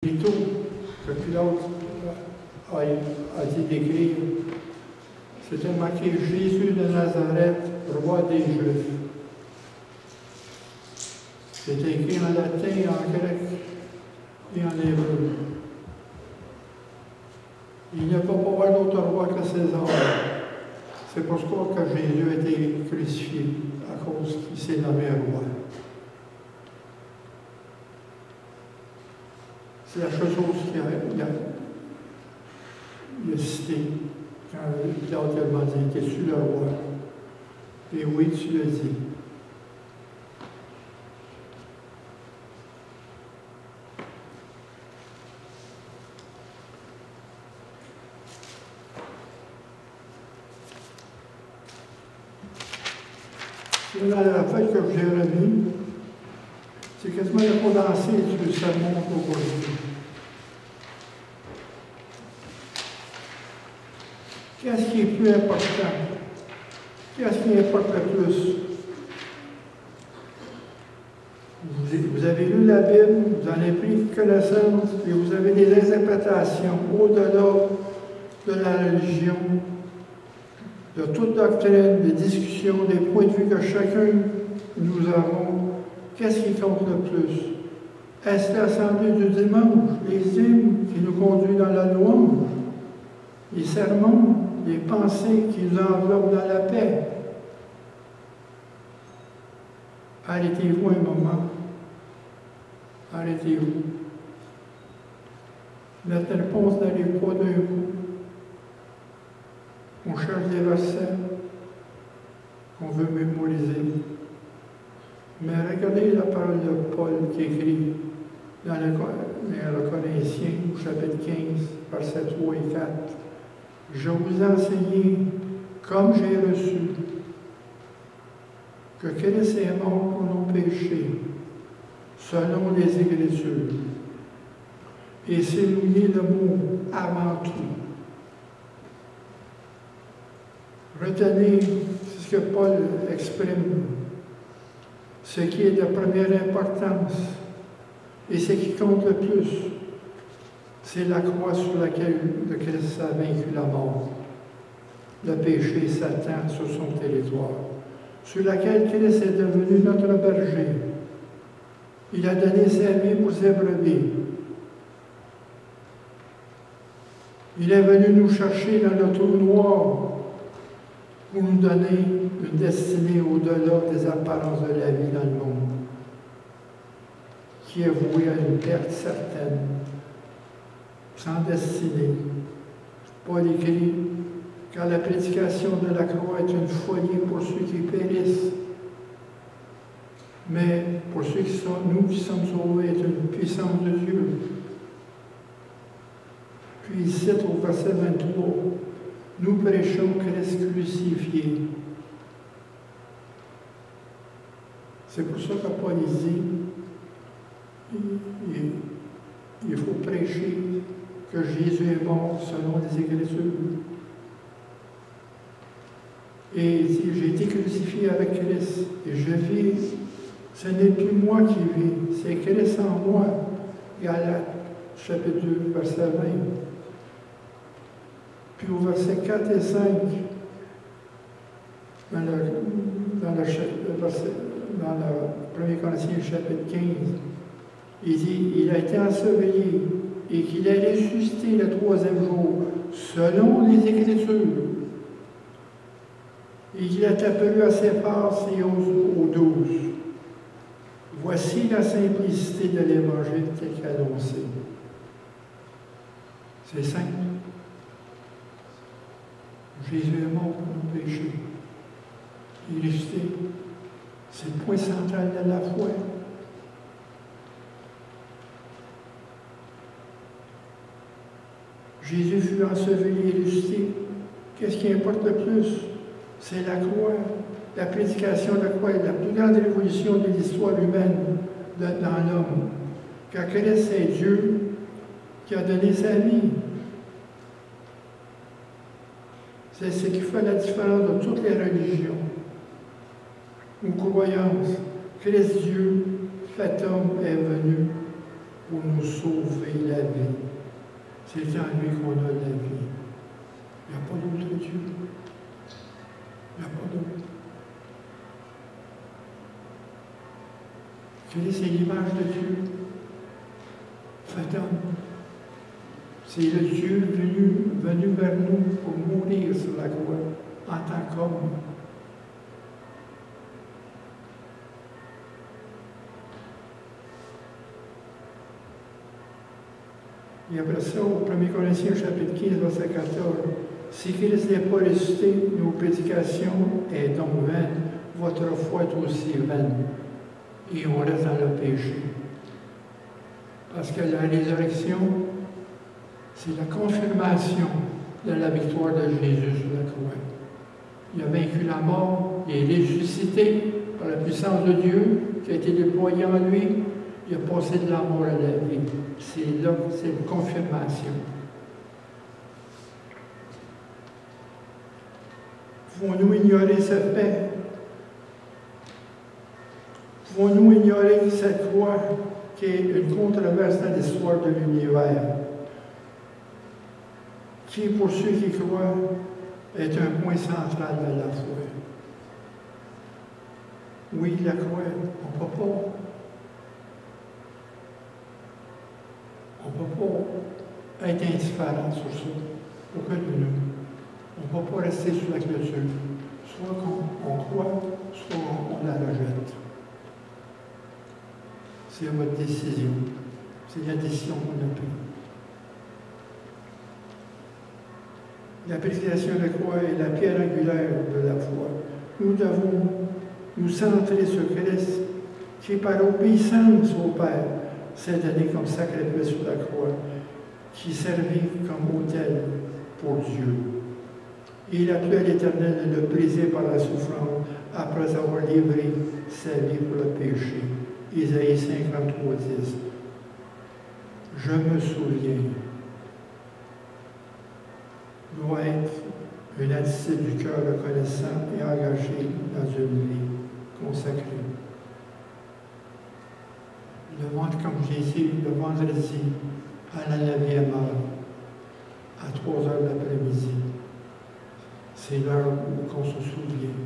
Plutôt que Pilote a dit d'écrire, c'était marqué Jésus de Nazareth, roi des Juifs. C'était écrit en latin, en grec et en hébreu. Il n'y a pas pour avoir d'autre roi que César. C'est pour ça que Jésus a été crucifié, à cause qu'il s'est nommé roi. C'est la chose qu'il a cité quand Pilate m'a dit, es-tu le roi? Et oui, tu le dis. C'est dans la feuille que j'ai remis. C'est quasiment le condensé du sermon d'aujourd'hui. Qu'est-ce qui est plus important? Qu'est-ce qui importe le plus? Vous avez lu la Bible, vous en avez pris connaissance, et vous avez des interprétations au-delà de la religion, de toute doctrine, des discussions, des points de vue que chacun nous avons. Qu'est-ce qui compte le plus? Est-ce l'assemblée du dimanche, les hymnes qui nous conduisent dans la louange, les sermons, les pensées qui nous enveloppent dans la paix? Arrêtez-vous un moment. Arrêtez-vous. Notre réponse n'arrive pas d'un coup. On cherche des versets qu'on veut mémoriser. Mais regardez la parole de Paul qui écrit dans le Corinthiens, au chapitre 15, versets 3 et 4. Je vous ai enseigné, comme j'ai reçu, que Christ est mort pour nos péchés, selon les Écritures. Et c'est souligné le mot avant tout. Retenez ce que Paul exprime. Ce qui est de première importance et ce qui compte le plus, c'est la croix sur laquelle le Christ a vaincu la mort, le péché, Satan sur son territoire, sur laquelle Christ est devenu notre berger. Il a donné sa vie pour ses brebis. Il est venu nous chercher dans le trou noir pour nous donner une destinée au-delà des apparences de la vie dans le monde, qui est vouée à une perte certaine, sans destinée. Paul écrit, car la prédication de la croix est une folie pour ceux qui périssent, mais pour ceux qui sont, nous qui sommes sauvés, est une puissance de Dieu. Puis il cite au verset 23, nous prêchons Christ crucifié. C'est pour ça que Paul dit, il faut prêcher que Jésus est mort selon les Écritures. Et il dit, j'ai été crucifié avec Christ et je vis. Ce n'est plus moi qui vis, c'est Christ en moi. Galates, chapitre 2, verset 20. Puis au verset 4 et 5, dans le 1 Corinthiens chapitre 15, il dit, il a été enseveli et qu'il est ressuscité le troisième jour, selon les Écritures. Et qu'il est apparu à ses passes et aux 12. Voici la simplicité de l'Évangile tel qu'annoncé. C'est simple. Jésus est mort pour nos péchés. Il est ressuscité. C'est le point central de la foi. Jésus fut enseveli et ressuscité. Qu'est-ce qui importe le plus? C'est la croix. La prédication de la croix est la plus grande révolution de l'histoire humaine dans l'homme. Car Christ est Dieu qui a donné sa vie. C'est ce qui fait la différence de toutes les religions ou croyances. Christ Dieu, fait homme, est venu pour nous sauver la vie. C'est en lui qu'on a la vie. Il n'y a pas d'autre Dieu. Il n'y a pas d'autre. Christ est l'image de Dieu. Fait homme. C'est le Dieu venu vers nous pour mourir sur la croix en tant qu'homme. Et après ça, au 1 Corinthiens, chapitre 15, verset 14, si Christ n'est pas ressuscité, nos prédications est donc vaine, votre foi est aussi vaine. Et on reste dans le péché. Parce que la résurrection, c'est la confirmation de la victoire de Jésus sur la croix. Il a vaincu la mort, il est ressuscité par la puissance de Dieu qui a été déployée en lui. Il a passé de la mort à la vie. C'est là, c'est une confirmation. Pouvons-nous ignorer ce fait? Pouvons-nous ignorer cette croix qui est une controverse dans l'histoire de l'univers, qui, pour ceux qui croient, est un point central de la foi? Oui, la croix, on ne peut pas. On ne peut pas être indifférent sur ça. Aucun de nous. On ne peut pas rester sur la clôture. Soit on croit, soit on la rejette. C'est votre décision. C'est la décision qu'on a prise. La prédication de la croix est la pierre angulaire de la foi. Nous devons nous centrer sur Christ, qui, par obéissance au Père, s'est donné comme sacrifice sur la croix, qui servit comme autel pour Dieu. Il a plu à l'Éternel de le briser par la souffrance, après avoir livré sa vie pour le péché. Isaïe 53, 10. Je me souviens doit être une attitude du cœur reconnaissant et engagé dans une vie consacrée. Comme j'ai dit, le vendredi, à la 9e heure, à 3 heures de l'après-midi, c'est l'heure où on se souvient.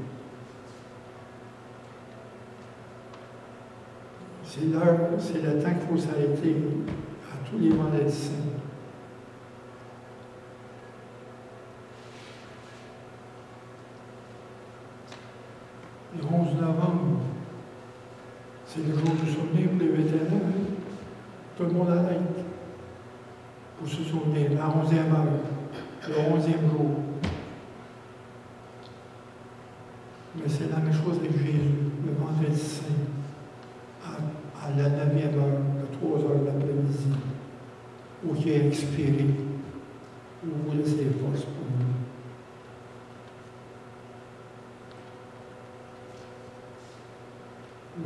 C'est l'heure, c'est le temps qu'il faut s'arrêter à tous les vendredis saints. Le 11 novembre, c'est le jour du souvenir pour les vétérans. Tout le monde arrête pour se souvenir. La 11e heure, le 11e jour. Mais c'est la même chose avec Jésus, le vendredi saint, à la 9e heure, à 3 heures de l'après-midi, où il a expiré, où vous laissez les forces pour nous.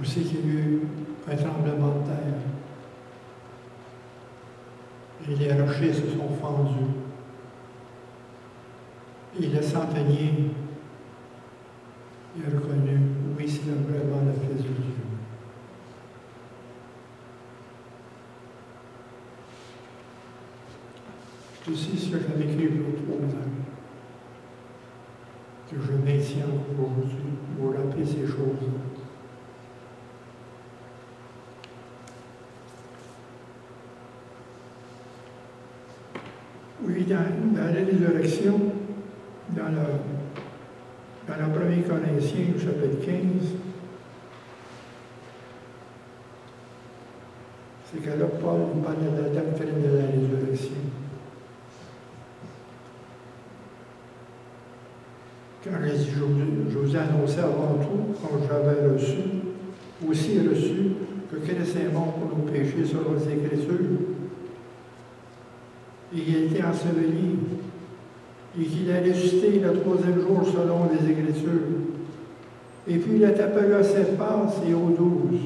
Aussi qu'il y a eu un tremblement de terre. Et les rochers se sont fendus. Et le centenier, il a reconnu, oui, c'est vraiment le Fils de Dieu. Ceci, ce que j'avais écrit il y a 3 ans, que je maintiens aujourd'hui pour rappeler ces choses. Oui, dans la résurrection, dans le 1 Corinthiens, chapitre 15, c'est que là, Paul nous parle de la doctrine de la résurrection. Quand je vous ai annoncé avant tout, quand j'avais aussi reçu, que Christ est mort pour nos péchés selon les Écritures, et il a été enseveli, et qu'il a ressuscité le 3e jour selon les Écritures. Et puis il est apparu à 7 passes et aux 12.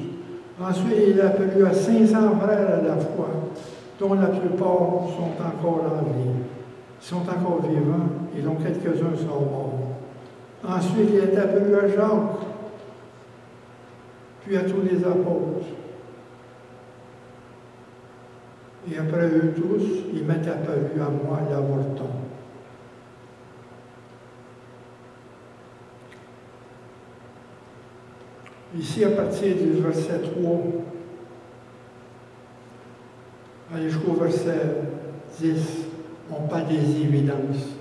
Ensuite, il est apparu à 500 frères à la fois, dont la plupart sont encore en vie. Ils sont encore vivants, et dont quelques-uns sont morts. Ensuite, il est apparu à Jacques, puis à tous les apôtres. et après eux tous, il m'est apparu à moi l'avorton. Ici, à partir du verset 3, allez jusqu'au verset 10, on parle des évidences,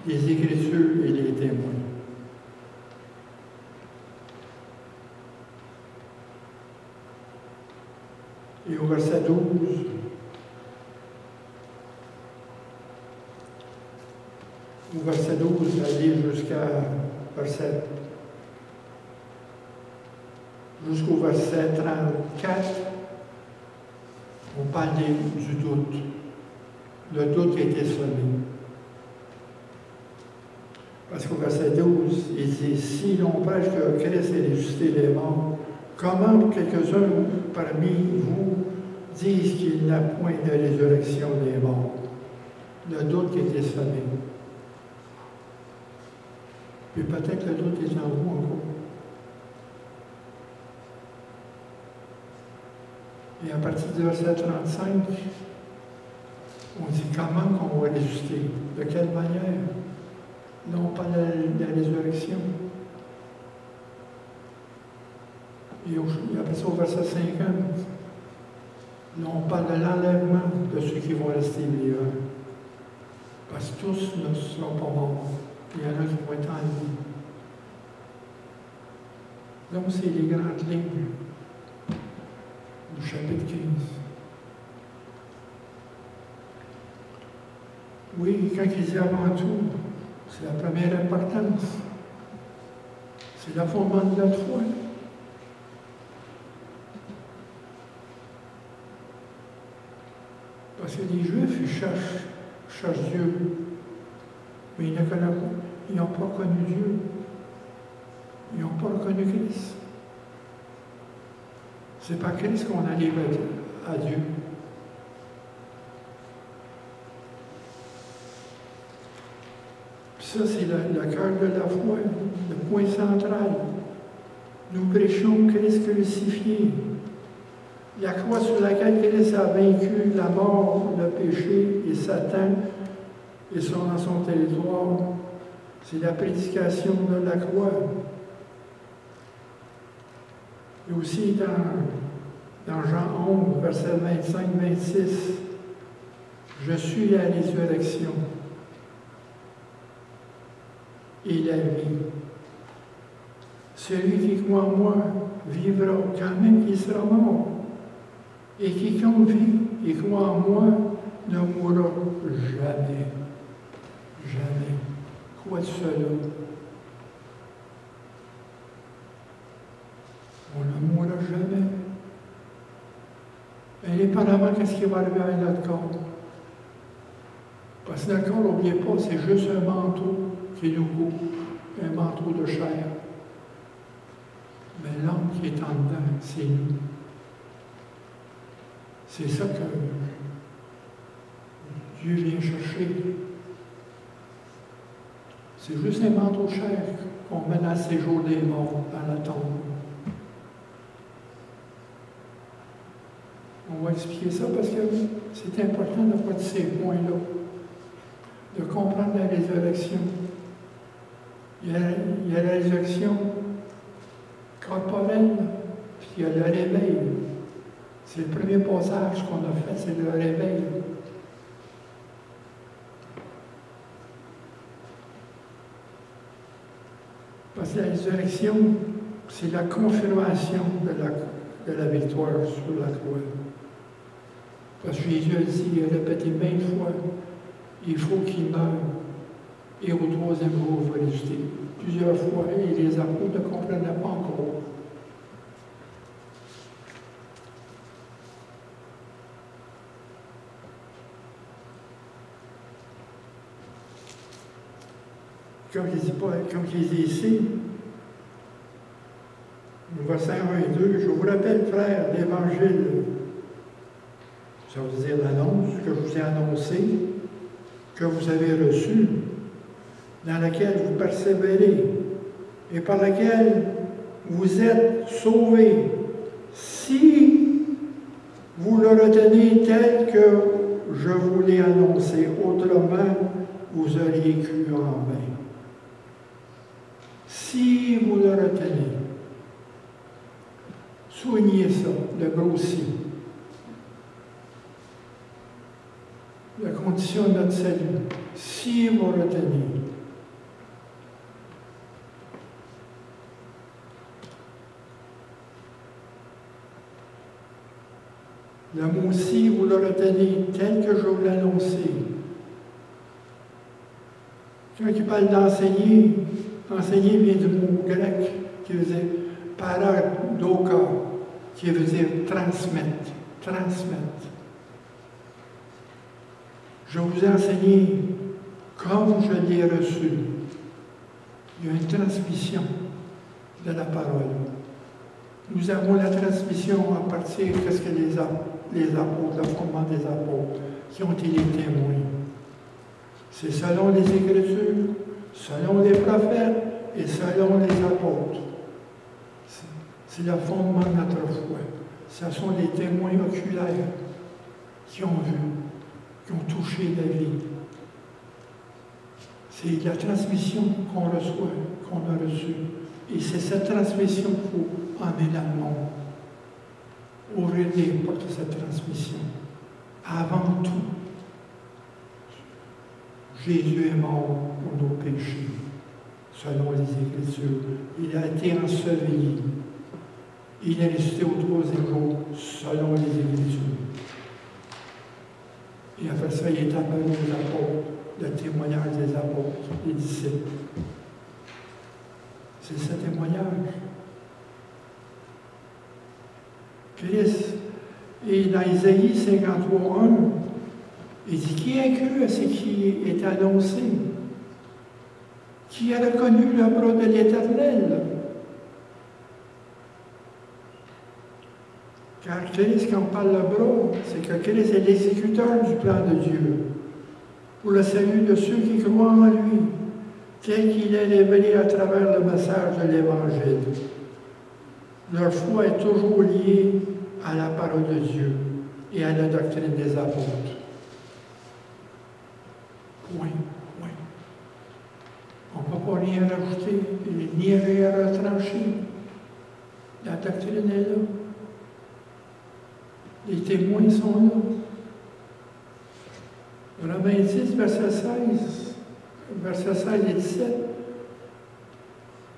des Écritures et des témoins. Et au verset 12, allez jusqu'au verset 34, on parle du doute. Le doute a été semé. Parce qu'au verset 12, il dit, si l'on prêche que Christ est ressuscité des morts, comment quelques-uns parmi vous disent qu'il n'y a point de résurrection des morts? Le doute qui a été semé. Puis peut-être le doute est en vous encore. Et à partir du verset 35, on dit comment on va résister? De quelle manière? Non pas la résurrection. Et après ça, au verset 50, là, on parle de l'enlèvement de ceux qui vont rester vivants. Parce que tous ne seront pas morts. Il y en a qui vont être enlevés. Donc, c'est les grandes lignes du chapitre 15. Oui, quand il dit avant tout, c'est la première importance. C'est le fondement de notre foi. Parce que les Juifs, ils cherchent Dieu, mais ils ne connaissent pas. Ils n'ont pas connu Dieu. Ils n'ont pas reconnu Christ. C'est par Christ qu'on arrive à Dieu. Puis ça, c'est le cœur de la foi, le point central. Nous prêchons Christ crucifié. La croix sur laquelle Christ a vaincu la mort, le péché et Satan et dans son territoire, c'est la prédication de la croix. Et aussi dans Jean 11, verset 25-26, je suis la résurrection et la vie. Celui qui croit en moi vivra quand même qu'il sera mort. Et quiconque vit et croit en moi ne mourra jamais. Jamais. Quoi de cela? On ne mourra jamais. Indépendamment de ce qui va arriver avec notre corps. Parce que notre corps, n'oubliez pas, c'est juste un manteau qui nous couvre, un manteau de chair. Mais l'homme qui est en dedans, c'est nous. C'est ça que Dieu vient chercher. C'est juste un manteau de chair qu'on met dans le séjour des morts, dans la tombe. On va expliquer ça parce que c'est important de voir ces points-là, de comprendre la résurrection. Il y a la résurrection corporelle, puis il y a le réveil. C'est le premier passage qu'on a fait, c'est le réveil. Parce que la résurrection, c'est la confirmation de la victoire sur la croix. Parce que Jésus a dit, il a répété maintes fois, il faut qu'il meure. Et au troisième jour, il va ressusciter. Plusieurs fois, et les apôtres ne comprenaient pas encore. Comme je dis ici, verset 1 et 2, je vous rappelle, frères, l'Évangile, ça veut dire l'annonce que je vous ai annoncée, que vous avez reçue, dans laquelle vous persévérez et par laquelle vous êtes sauvés, si vous le retenez tel que je vous l'ai annoncé, autrement vous auriez cru en vain. Si vous le retenez, soulignez ça, le gros si. La condition de notre salut, si vous retenez. Le mot « si », vous le retenez tel que je vous l'ai annoncé. Quand il parle d'enseigner, enseigner vient du mot grec qui veut dire « paradoka », qui veut dire « transmettre ». Transmettre. Je vous ai enseigné comme je l'ai reçu. Il y a une transmission de la parole. Nous avons la transmission à partir de ce que les apôtres, le fondement des apôtres, qui ont été les témoins. C'est selon les Écritures, selon les prophètes et selon les apôtres. C'est le fondement de notre foi. Ce sont les témoins oculaires qui ont vu, qui ont touché la vie. C'est la transmission qu'on reçoit, qu'on a reçue. Et c'est cette transmission qu'il faut emmener dans le monde. Ouvrir les portes de cette transmission. Avant tout, Jésus est mort pour nos péchés, selon les Écritures. Il a été enseveli. Il est ressuscité au troisième jour, selon les Écritures. Et après ça, il est apparu aux apôtres, le témoignage des apôtres, des disciples. C'est ce témoignage. Christ, et dans Isaïe 53:1, il dit, qui a cru à ce qui est annoncé? Qui a reconnu le bras de l'Éternel? Car Christ, quand on parle de bras, c'est que Christ est l'exécuteur du plan de Dieu pour le salut de ceux qui croient en lui, tel qu'il est révélé à travers le message de l'Évangile. Leur foi est toujours liée à la parole de Dieu et à la doctrine des apôtres. Oui, oui. On ne peut pas rien rajouter, ni rien retrancher. La doctrine est là. Les témoins sont là. Romains 10, verset 16, versets 16 et 17.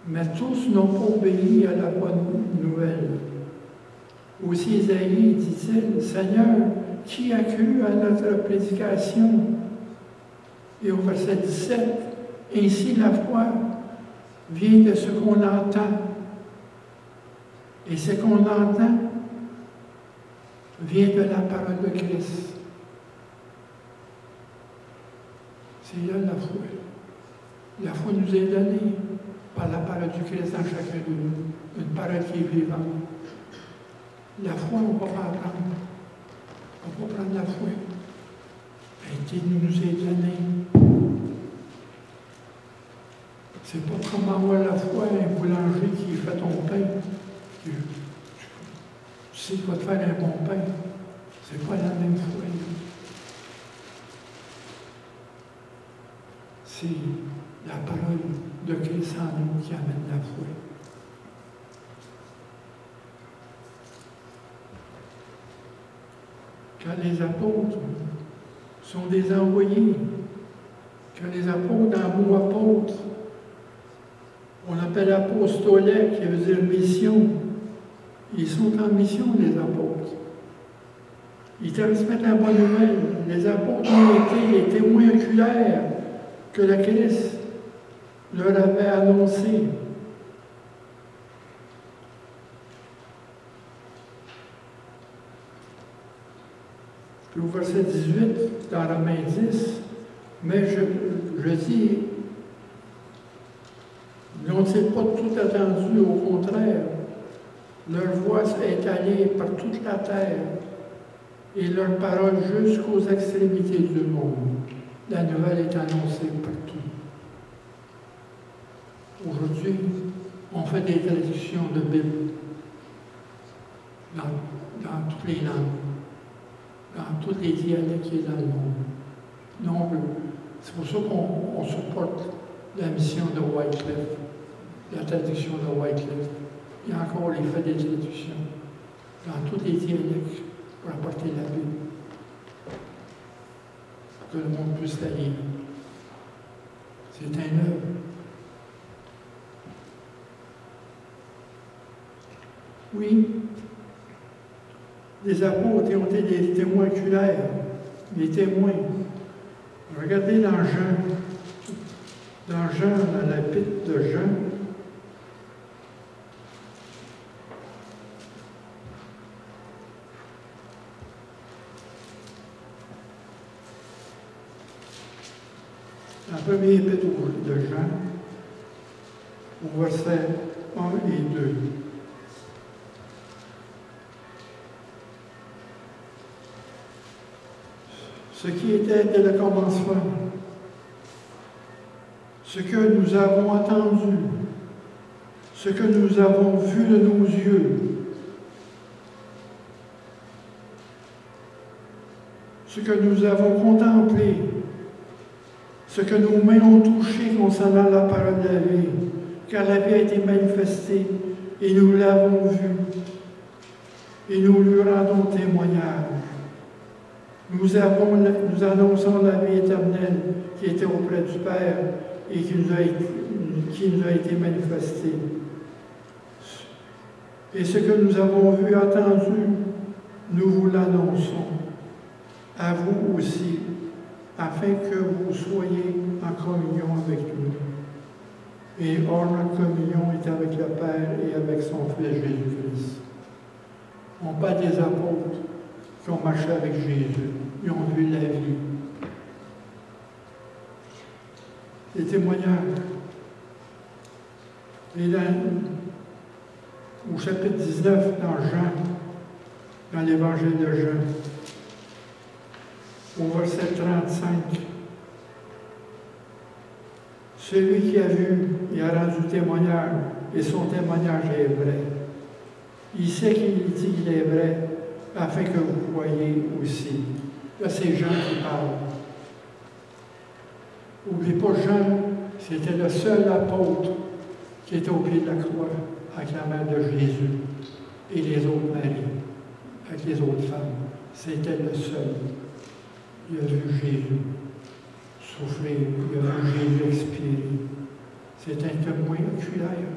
Mais tous n'ont pas obéi à la bonne nouvelle. Aussi Isaïe dit-il, Seigneur, qui a cru à notre prédication? Et au verset 17, ainsi la foi vient de ce qu'on entend. Et ce qu'on entend vient de la parole de Christ. C'est là la foi. La foi nous est donnée par la parole du Christ dans chacun de nous. Une parole qui est vivante. La foi, on ne va pas apprendre. On va prendre la foi. Elle nous est donnée. C'est pas comme avoir la foi un boulanger qui fait ton pain. Tu sais qu'il va te faire un bon pain. C'est pas la même foi. C'est la parole de Christ en nous qui amène la foi. Quand les apôtres sont des envoyés, quand les apôtres, dans le mot apôtre, on appelle apostolet, qui veut dire mission. Ils sont en mission, les apôtres. Ils transmettent la bonne nouvelle. Les apôtres ont été les témoins oculaires que le Christ leur avait annoncé. Puis au verset 18, dans Romains 10, mais je dis, n'ont-ils pas tout attendu, au contraire, leur voix est allée par toute la terre et leur parole jusqu'aux extrémités du monde. La nouvelle est annoncée partout. Aujourd'hui, on fait des traductions de Bible dans toutes les langues. dans tous les dialectes qui est dans le monde. Donc, c'est pour ça qu'on supporte la mission de Wycliffe, la traduction de Wycliffe. Il y a encore les faits des traductions dans tous les dialectes pour apporter la Bible, pour que le monde puisse la lire. C'est un œuvre. Oui, les apôtres ont été des témoins oculaires, des témoins. Regardez dans Jean, dans l'épître de Jean, la première épître de Jean, au verset 1 et 2. Ce qui était dès le commencement, ce que nous avons entendu, ce que nous avons vu de nos yeux, ce que nous avons contemplé, ce que nos mains ont touché concernant la parole de la vie, car la vie a été manifestée et nous l'avons vue et nous lui rendons témoignage. Nous annonçons la vie éternelle qui était auprès du Père et qui nous a été manifestée. Et ce que nous avons vu, entendu, nous vous l'annonçons, à vous aussi, afin que vous soyez en communion avec nous. Et or, notre communion est avec le Père et avec son Fils Jésus-Christ. On parle des apôtres qui ont marché avec Jésus. Ils ont vu la vie. Les témoignages. Et au chapitre 19, dans Jean, dans l'Évangile de Jean, au verset 35, celui qui a vu et a rendu témoignage, et son témoignage est vrai. Il sait qu'il dit qu'il est vrai, afin que vous croyiez aussi. Là, c'est Jean qui parle. N'oubliez pas, Jean, c'était le seul apôtre qui était au pied de la croix avec la mère de Jésus et les autres maris, avec les autres femmes. C'était le seul. Il a vu Jésus souffrir, il a vu Jésus expirer. C'est un témoin oculaire.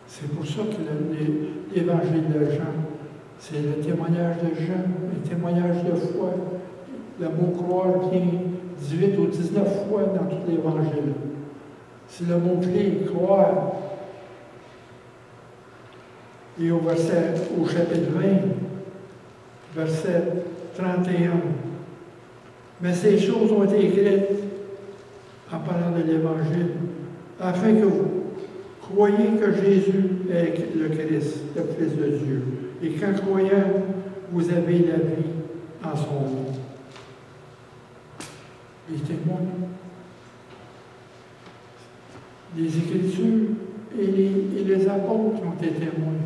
C'est pour ça que l'évangile de Jean, c'est le témoignage de Jean, un témoignage de foi. Le mot croire vient 18 ou 19 fois dans tout l'évangile. C'est le mot-clé, croire. Et au chapitre 20, verset 31. Mais ces choses ont été écrites en parlant de l'Évangile, afin que vous croyiez que Jésus est le Christ, le Fils de Dieu, et qu'en croyant, vous avez la vie en son nom. Les témoins, les Écritures et les apôtres ont été témoins.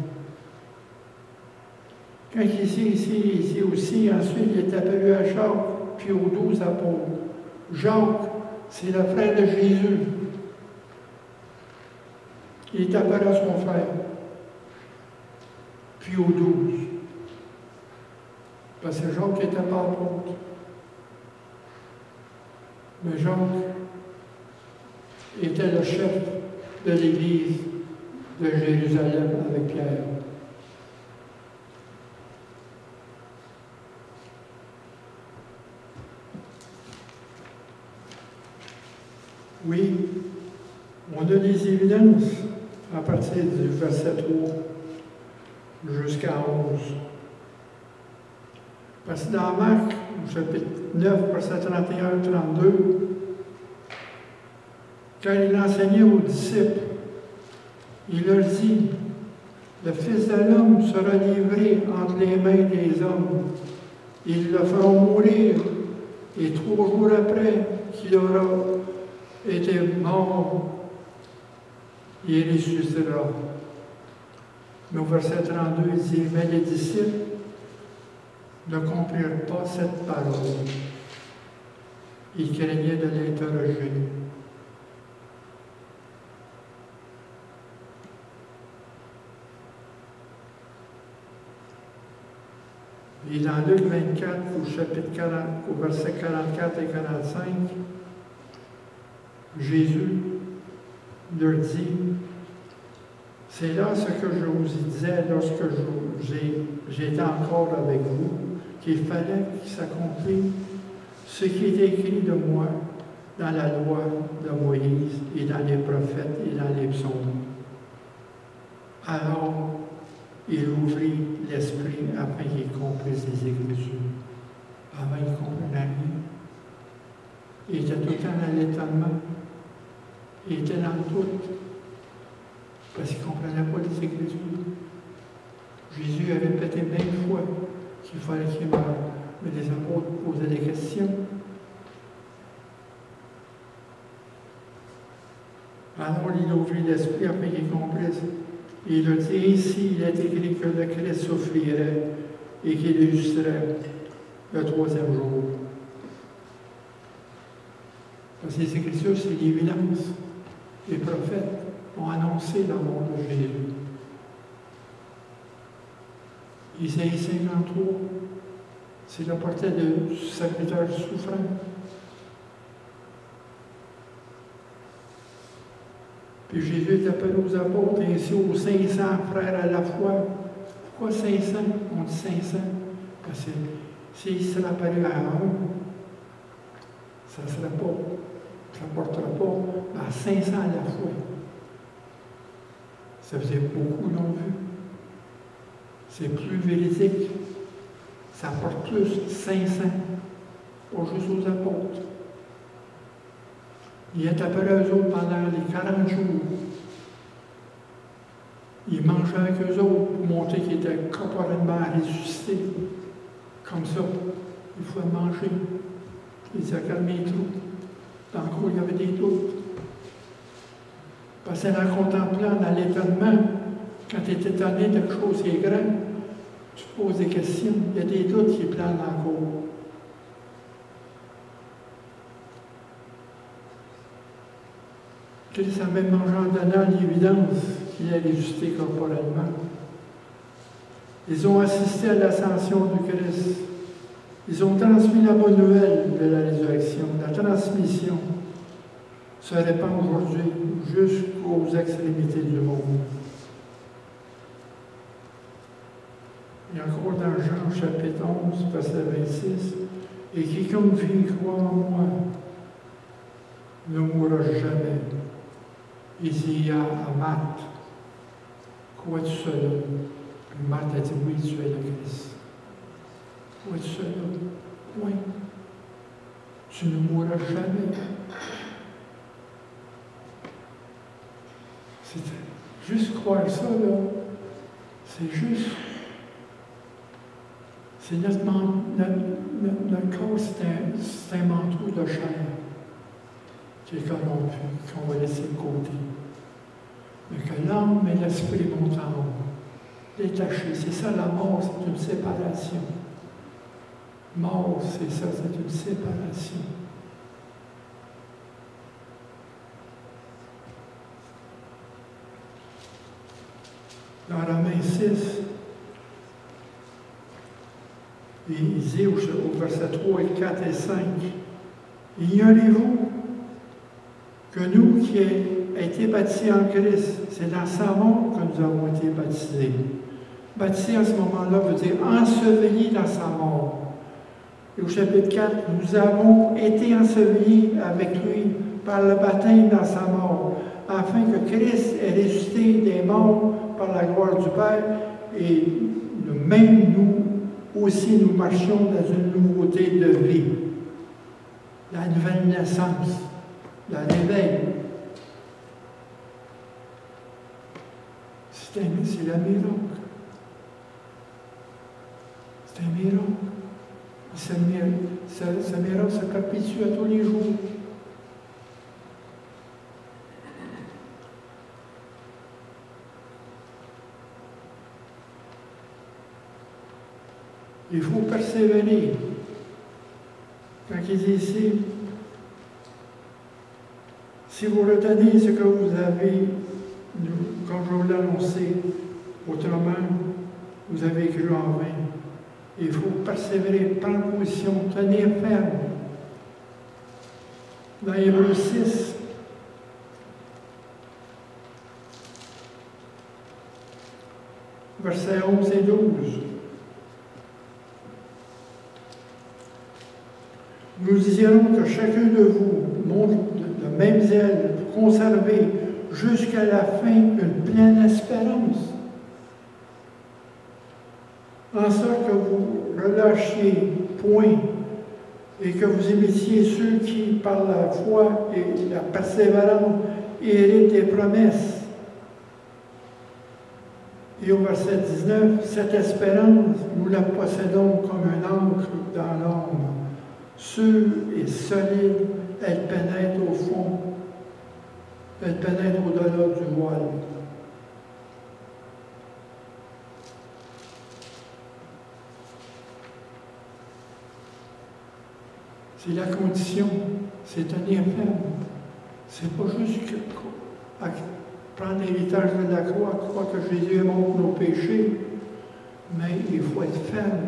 Quand ici aussi, ensuite, il est apparu à Jacques, puis aux 12 apôtres. Jacques, c'est le frère de Jésus. Il est apparu à son frère, puis aux 12. Parce que Jacques n'était pas apôtre. Mais Jacques était le chef de l'Église de Jérusalem avec Pierre. Oui, on a des évidences à partir du verset 3 jusqu'à 11. Parce que dans Marc, au chapitre 9, verset 31-32, quand il enseignait aux disciples, il leur dit, « Le Fils de l'homme sera livré entre les mains des hommes. Ils le feront mourir, et 3 jours après qu'il aura été mort, il ressuscitera. » Mais au verset 32, il dit, « Mais les disciples ne comprirent pas cette parole. Ils craignaient de l'interroger. Et dans Luc 24, au chapitre 40, au verset 44 et 45, Jésus leur dit, c'est là ce que je vous disais lorsque j'étais encore avec vous, qu'il fallait qu'il s'accomplisse ce qui est écrit de moi dans la loi de Moïse et dans les prophètes et dans les psaumes. Alors, il ouvrit l'esprit afin qu'il comprenne les Écritures. Avant, il ne comprenait rien. Il était tout le temps dans l'étonnement. Il était dans le doute. Parce qu'il ne comprenait pas les Écritures. Jésus a répété bien de fois qu'il fallait qu'il meure. Mais les apôtres posaient des questions. Alors, il ouvrit l'esprit afin qu'il comprenne. Et il a dit, ici, il est écrit que le Christ souffrirait et qu'il illusserait le troisième jour. Parce que les Écritures, c'est l'évidence. Les prophètes ont annoncé la mort de Jésus. Isaïe 53, c'est le portrait du serviteur souffrant. Puis Jésus est appelé aux apôtres et ainsi aux 500 frères à la fois. Pourquoi 500? On dit 500. Parce que s'il serait apparu à un, ça ne serait pas, ça ne portera pas à 500 à la fois. Ça faisait beaucoup l'ont vu. C'est plus véridique. Ça porte plus 500, pas juste aux apôtres. Il est appelé à eux autres pendant les 40 jours. Il mangeait avec eux autres pour montrer qu'il était corporellement ressuscité. Comme ça, il faut manger. Il s'est calmé les trous. Dans le cours, il y avait des doutes. Parce qu'en contemplant dans l'étonnement, quand tu es étonné de quelque chose qui est grand, tu te poses des questions. Il y a des doutes qui planent dans le cours. Christ a même mangé en donnant l'évidence qu'il est ressuscité corporellement. Ils ont assisté à l'ascension du Christ. Ils ont transmis la bonne nouvelle de la résurrection. La transmission se répand aujourd'hui jusqu'aux extrémités du monde. Et encore dans Jean chapitre 11, verset 26, « Et quiconque vit et croit en moi ne mourra jamais. » Il dit à Marthe, « Crois-tu cela? » Puis Marthe a dit, « Oui, tu es le Christ. » « Crois-tu cela? » « Oui. » « Tu ne mourras jamais. » C'est juste croire ça, là. C'est juste. C'est notre corps, c'est un manteau de chair qui est corrompu, qu'on va laisser de côté. Mais que l'âme et l'esprit montent en haut. Détachés. C'est ça la mort, c'est une séparation. Mort, c'est ça, c'est une séparation. Dans Romains 6, il dit au verset 3 et 4 et 5, « Ignorez-vous que nous qui avons été baptisés en Christ, c'est dans sa mort que nous avons été baptisés. » Baptisé à ce moment-là veut dire enseveli dans sa mort. Et au chapitre 4, nous avons été ensevelis avec lui par le baptême dans sa mort, afin que Christ ait ressuscité des morts par la gloire du Père, et même nous aussi nous marchions dans une nouveauté de vie. La nouvelle naissance, le réveil. C'est un miracle. C'est un miracle. Ce miracle se perpétue à tous les jours. Et Il faut persévérer. Quand il dit ici, si vous retenez ce que vous avez, comme je vous l'ai annoncé, autrement, vous avez cru en vain. Il faut persévérer, prendre position, tenir ferme. Dans Hébreux 6, versets 11 et 12. Nous désirons que chacun de vous montre le même zèle pour conserver jusqu'à la fin une pleine espérance. En sorte que vous relâchiez point et que vous imitiez ceux qui, par la foi et la persévérance, héritent des promesses. Et au verset 19, cette espérance, nous la possédons comme un encre dans l'âme. Sûre et solide, elle pénètre au fond, elle pénètre au-delà du voile. C'est la condition, c'est tenir ferme. C'est pas juste prendre l'héritage de la croix, croire que Jésus est mort pour nos péchés, mais il faut être ferme.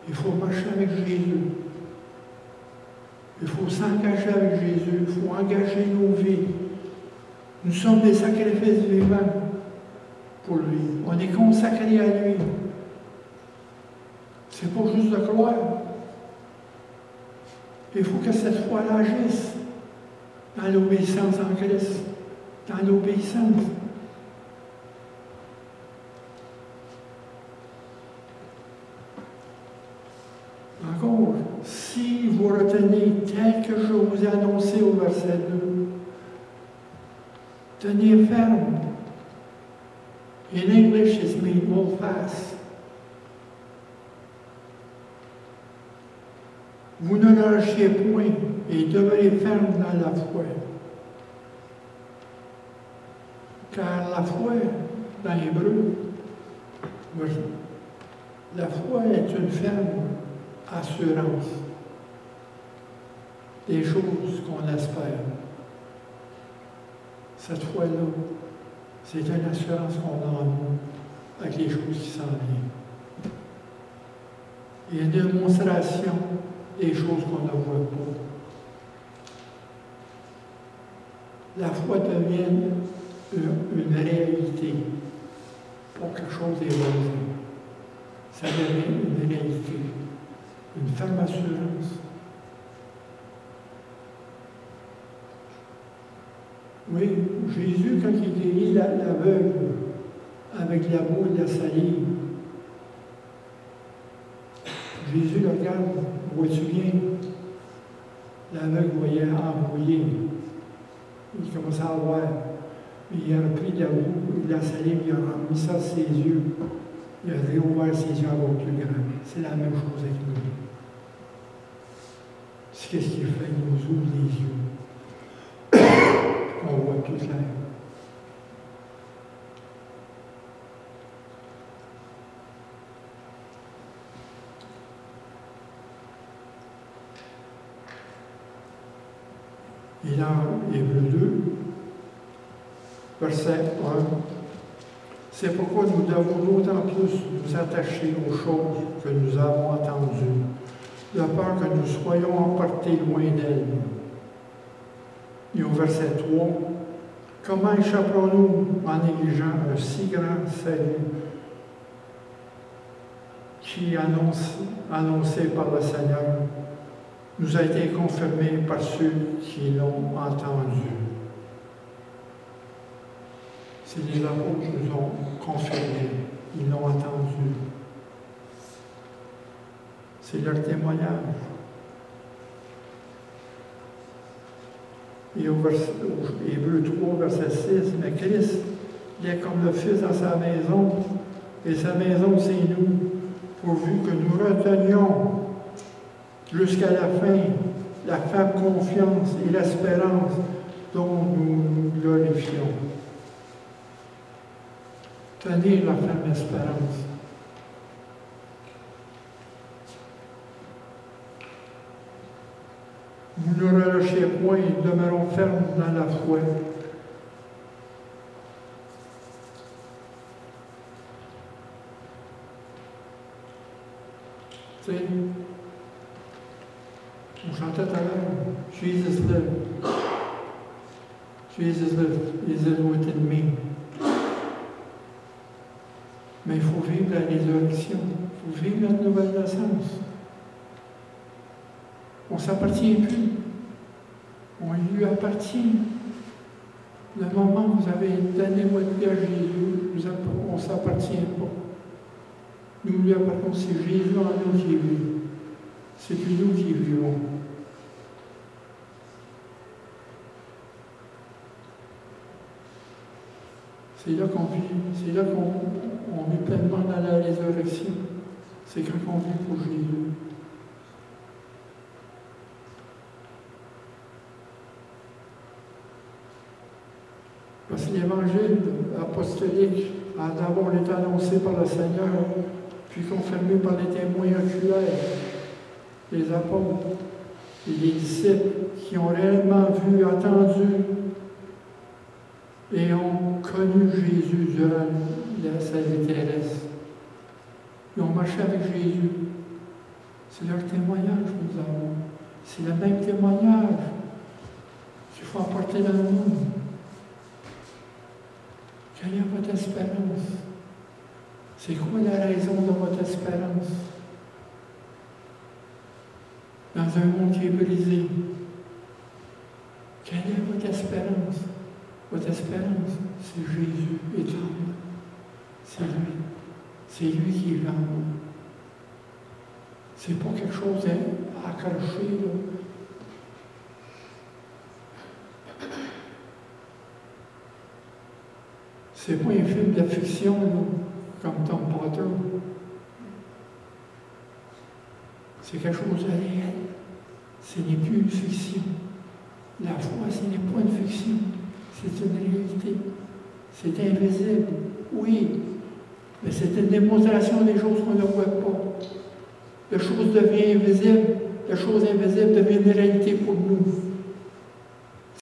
Il faut marcher avec Jésus. Il faut s'engager avec Jésus, il faut engager nos vies. Nous sommes des sacrifices vivants pour lui. On est consacrés à lui. C'est pas juste de croire. Il faut que cette foi-là agisse dans l'obéissance en Christ, dans l'obéissance. Encore, si vous retenez tel que je vous ai annoncé au verset 2, tenez ferme. In English, it's mean hold fast. Vous ne lâchiez point et demeurez ferme dans la foi. Car la foi, dans l'hébreu, la foi est une ferme assurance des choses qu'on espère. Cette foi-là, c'est une assurance qu'on a en nous avec les choses qui s'en viennent. Il y a une démonstration des choses qu'on ne voit pas. La foi devient une réalité, pas quelque chose d'évolué. Ça devient une réalité, une ferme assurance. Oui, Jésus, quand il guérit l'aveugle avec la boue et la salive, Jésus le regarde, vois-tu bien? L'aveugle voyait embrouillé. Il commençait à voir. Il a repris de la boue, de la salive, il a remis ça à ses yeux. Il a réouvert ses yeux encore plus grands. C'est la même chose avec nous. C'est qu'est-ce qu'il fait? Il nous ouvre les yeux. On voit tout clair. Et dans Hébreux 2, verset 1, c'est pourquoi nous devons d'autant plus nous attacher aux choses que nous avons entendues, de peur que nous soyons emportés loin d'elles. Et au verset 3, comment échapperons-nous en négligeant un si grand salut qui, annoncé par le Seigneur, nous a été confirmé par ceux qui l'ont entendu. C'est les apôtres qui nous ont confirmé, ils l'ont entendu. C'est leur témoignage. Et au Hébreux 3, verset 6, mais Christ il est comme le Fils dans sa maison, et sa maison c'est nous, pourvu que nous retenions jusqu'à la fin la ferme confiance et l'espérance dont nous nous glorifions. Tenir la ferme espérance. Vous ne relâchez point et demeurons fermes dans la foi. Tu sais, on chantait tout à l'heure, Jesus lived. Jesus lived. Is it within me? Mais il faut vivre la résurrection. Il faut vivre la nouvelle naissance. On ne s'appartient plus. On lui appartient. Le moment où vous avez donné votre vie à Jésus, on ne s'appartient pas. Nous lui appartenons, c'est Jésus en nous qui vit. C'est nous qui vivons. C'est là qu'on vit, c'est là qu'on vit pleinement dans la résurrection. C'est quand on vit pour Jésus. Parce que l'évangile apostolique a d'abord été annoncé par le Seigneur, puis confirmé par les témoins oculaires, les apôtres et les disciples qui ont réellement vu, entendu et ont connu Jésus durant sa vie terrestre. Ils ont marché avec Jésus. C'est leur témoignage que nous avons. C'est le même témoignage qu'il faut apporter dans le monde. Quelle est votre espérance? C'est quoi la raison de votre espérance? Dans un monde qui est brisé, quelle est votre espérance? Votre espérance, c'est Jésus éternel. C'est lui. C'est lui qui est en nous. C'est pas quelque chose à accrocher, là. C'est pas un film de fiction, là, comme Tom Potter. C'est quelque chose de réel. Ce n'est plus une fiction. La foi, ce n'est pas une fiction. C'est une réalité. C'est invisible. Oui. Mais c'est une démonstration des choses qu'on ne voit pas. La chose devient invisible. La chose invisible devient une réalité pour nous.